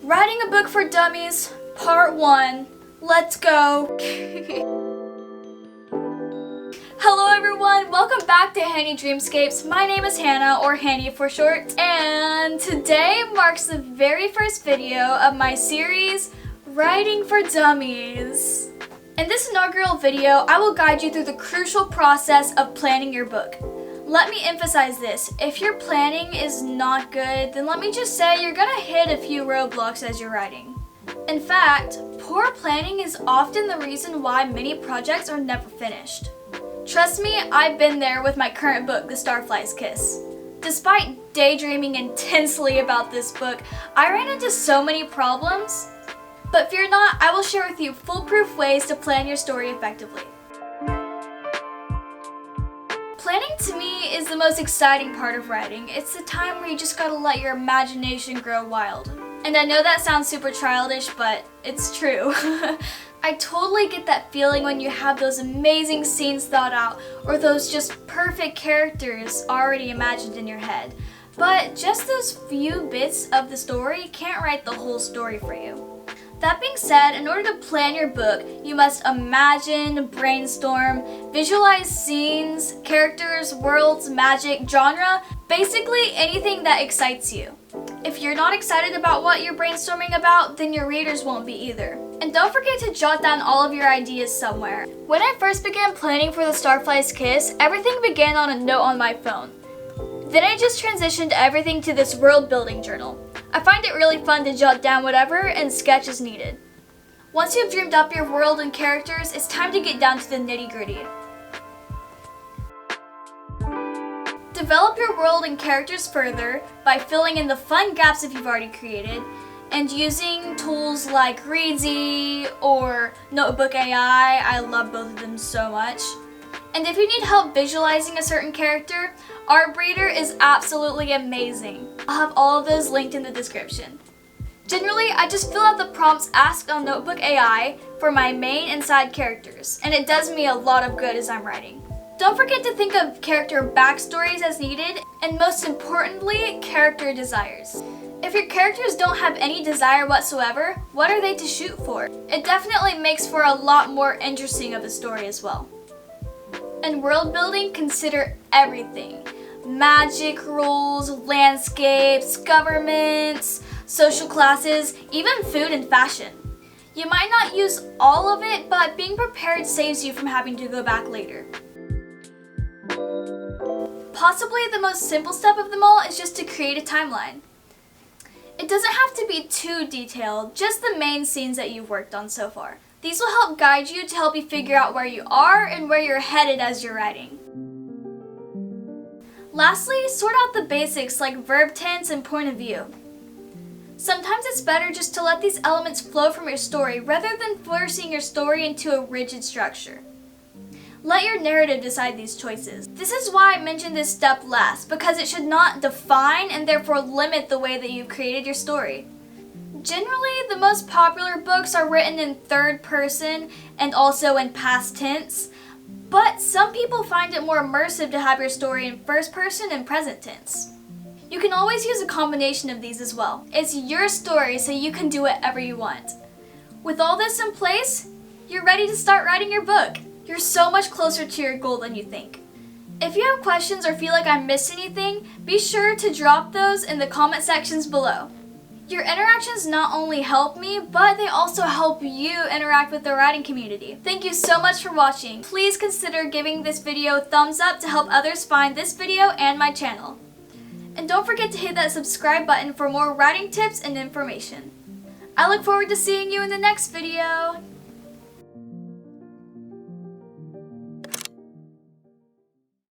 Writing a book for dummies, part 1. Let's go. Hello everyone, welcome back to HaniDreamscapes. My name is Hannah, or Hani for short, and today marks the very first video of my series, Writing for Dummies. In this inaugural video, I will guide you through the crucial process of planning your book. Let me emphasize this, if your planning is not good, then let me just say you're gonna hit a few roadblocks as you're writing. In fact, poor planning is often the reason why many projects are never finished. Trust me, I've been there with my current book, The Starfly's Kiss. Despite daydreaming intensely about this book, I ran into so many problems. But fear not, I will share with you foolproof ways to plan your story effectively. Planning to me is the most exciting part of writing. It's the time where you just gotta let your imagination grow wild. And I know that sounds super childish, but it's true. I totally get that feeling when you have those amazing scenes thought out or those just perfect characters already imagined in your head. But just those few bits of the story can't write the whole story for you. That being said, in order to plan your book, you must imagine, brainstorm, visualize scenes, characters, worlds, magic, genre, basically anything that excites you. If you're not excited about what you're brainstorming about, then your readers won't be either. And don't forget to jot down all of your ideas somewhere. When I first began planning for The Starfly's Kiss, everything began on a note on my phone. Then I just transitioned everything to this world building journal. I find it really fun to jot down whatever and sketch as needed. Once you've dreamed up your world and characters, it's time to get down to the nitty-gritty. Develop your world and characters further by filling in the fun gaps if you've already created, and using tools like Reedsy or Notebook AI. I love both of them so much. And if you need help visualizing a certain character, Artbreeder is absolutely amazing. I'll have all of those linked in the description. Generally, I just fill out the prompts asked on Notebook AI for my main and side characters, and it does me a lot of good as I'm writing. Don't forget to think of character backstories as needed, and most importantly, character desires. If your characters don't have any desire whatsoever, what are they to shoot for? It definitely makes for a lot more interesting of a story as well. In world building, consider everything. Magic rules, landscapes, governments, social classes, even food and fashion. You might not use all of it, but being prepared saves you from having to go back later. Possibly the most simple step of them all is just to create a timeline. It doesn't have to be too detailed, just the main scenes that you've worked on so far. These will help guide you to help you figure out where you are and where you're headed as you're writing. Lastly, sort out the basics like verb tense and point of view. Sometimes it's better just to let these elements flow from your story rather than forcing your story into a rigid structure. Let your narrative decide these choices. This is why I mentioned this step last, because it should not define and therefore limit the way that you've created your story. Generally, the most popular books are written in third person and also in past tense, but some people find it more immersive to have your story in first person and present tense. You can always use a combination of these as well. It's your story, so you can do whatever you want. With all this in place, you're ready to start writing your book. You're so much closer to your goal than you think. If you have questions or feel like I missed anything, be sure to drop those in the comment sections below. Your interactions not only help me, but they also help you interact with the writing community. Thank you so much for watching. Please consider giving this video a thumbs up to help others find this video and my channel. And don't forget to hit that subscribe button for more writing tips and information. I look forward to seeing you in the next video.